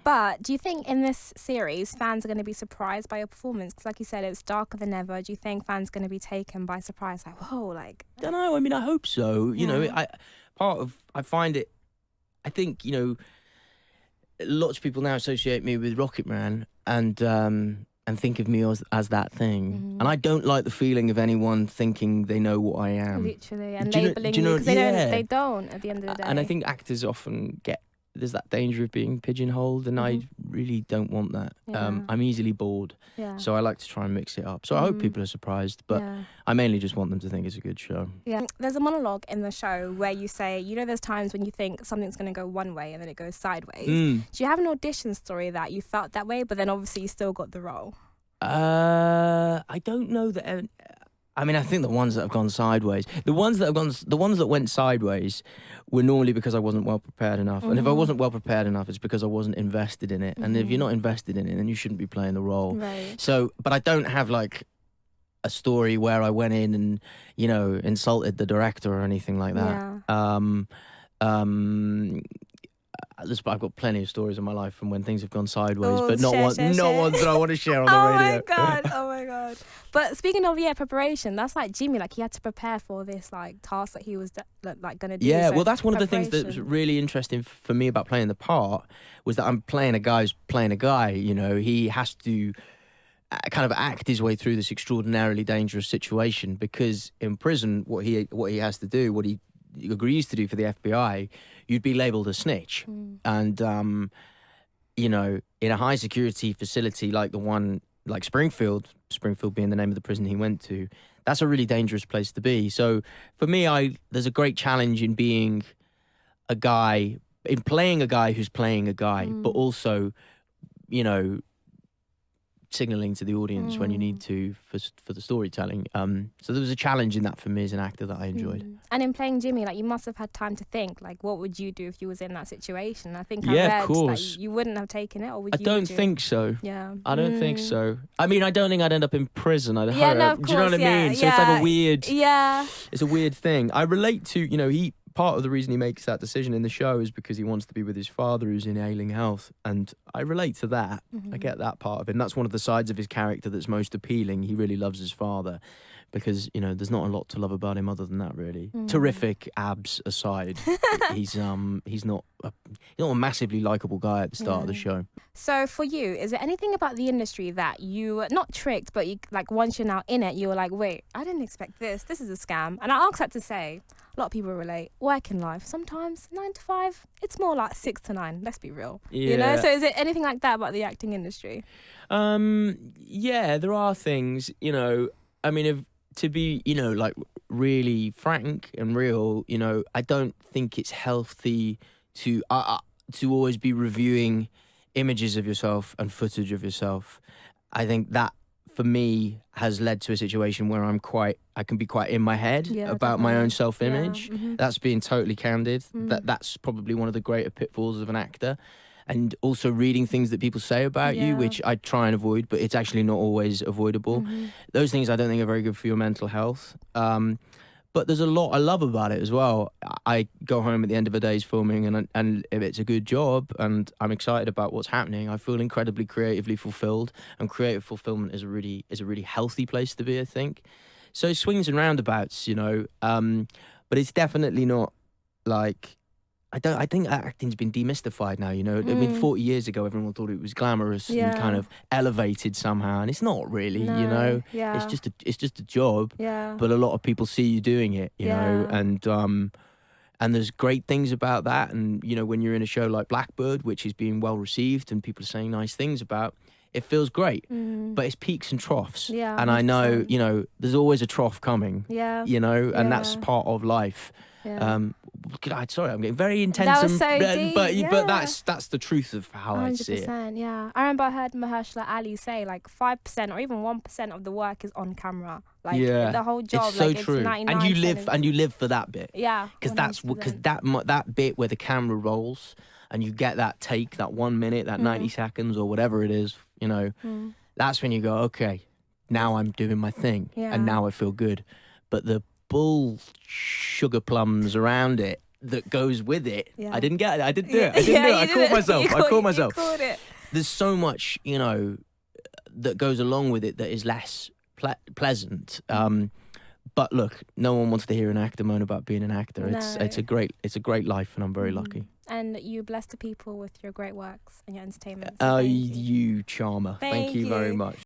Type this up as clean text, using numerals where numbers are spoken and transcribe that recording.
But do you think in this series fans are going to be surprised by your performance? Because like you said, it's darker than ever. Do you think fans are going to be taken by surprise? Like, whoa, like... I don't know. I mean, I hope so. You know, I find it... I think, you know, lots of people now associate me with Rocket Man and think of me as that thing. And I don't like the feeling of anyone thinking they know what I am. Literally, and labeling you, because they don't at the end of the day. And I think actors often there's that danger of being pigeonholed, and I really don't want that. I'm easily bored, so I like to try and mix it up. So I hope people are surprised, but I mainly just want them to think it's a good show. Yeah, there's a monologue in the show where you say, you know, there's times when you think something's going to go one way and then it goes sideways. Do you have an audition story that you felt that way, but then obviously you still got the role? I don't know that. I mean, I think the ones that have gone sideways, the ones that went sideways were normally because I wasn't well prepared enough. And if I wasn't well prepared enough, it's because I wasn't invested in it. And if you're not invested in it, then you shouldn't be playing the role. Right. So, but I don't have like a story where I went in and, you know, insulted the director or anything like that. I've got plenty of stories in my life from when things have gone sideways, but not ones that I want to share on the radio. Oh my god! But speaking of preparation, that's like Jimmy. Like he had to prepare for this like task that he was like going to do. Yeah, well, that's one of the things that was really interesting for me about playing the part was that I'm playing a guy who's playing a guy. You know, he has to kind of act his way through this extraordinarily dangerous situation because in prison, what he has to do, what he agrees to do for the FBI, you'd be labelled a snitch. And, you know, in a high security facility like the one, like Springfield being the name of the prison he went to, that's a really dangerous place to be. So for me, there's a great challenge in being a guy, in playing a guy who's playing a guy, but also, you know, signalling to the audience when you need to for the storytelling. So there was a challenge in that for me as an actor that I enjoyed. And in playing Jimmy, like you must have had time to think, like what would you do if you was in that situation? I think I read of course. That you wouldn't have taken it, or would you? I don't think so. Yeah. I don't think so. I mean, I don't think I'd end up in prison. Of course, do you know what I mean? So it's like a weird... Yeah. It's a weird thing. I relate to, you know, part of the reason he makes that decision in the show is because he wants to be with his father who's in ailing health. And I relate to that. I get that part of it. And that's one of the sides of his character that's most appealing. He really loves his father because, you know, there's not a lot to love about him other than that, really. Terrific abs aside. he's not a massively likable guy at the start of the show. So for you, is there anything about the industry that you were not tricked, but you, like once you're now in it, you were like, wait, I didn't expect this. This is a scam. And I ask that to say, a lot of people relate. Working life, sometimes 9 to 5, it's more like 6 to 9. Let's be real. Yeah. You know. So is it anything like that about the acting industry? Yeah, there are things. You know, I mean, to be, you know, like really frank and real. You know, I don't think it's healthy to always be reviewing images of yourself and footage of yourself. I think that for me has led to a situation where I can be quite in my head about my own self-image. That's being totally candid. That's probably one of the greater pitfalls of an actor. And also reading things that people say about you, which I try and avoid, but it's actually not always avoidable. Those things I don't think are very good for your mental health. But there's a lot I love about it as well. I go home at the end of a day's filming, and if it's a good job and I'm excited about what's happening, I feel incredibly creatively fulfilled. And creative fulfillment is a really healthy place to be, I think. So swings and roundabouts, you know. But it's definitely not like... I think acting's been demystified now, you know. I mean, 40 years ago, everyone thought it was glamorous and kind of elevated somehow, and it's not really, you know. It's just a job. But a lot of people see you doing it, you know, and there's great things about that. And you know, when you're in a show like Blackbird, which is being well received and people are saying nice things about, it feels great. But it's peaks and troughs. And I know, you know, there's always a trough coming. You know, and that's part of life. Sorry, I'm getting very intense. That was so deep, but that's the truth of how 100%, I see it. Yeah, I remember I heard Mahershala Ali say like 5% or even 1% of the work is on camera. Like the whole job, it's so like true. It's 99%. And you live for that bit. Yeah, because that bit where the camera rolls and you get that take, that 1 minute, that 90 seconds or whatever it is, you know, that's when you go, okay, now I'm doing my thing and now I feel good. But the bull sugar plums around it, that goes with it. Yeah. I didn't get it. I didn't do it. I didn't do it. I caught myself. I caught myself. You caught it. There's so much, you know, that goes along with it that is less pleasant. But look, no one wants to hear an actor moan about being an actor. No. It's a great life, and I'm very lucky. And you bless the people with your great works and your entertainment. You charmer. Thank you very much.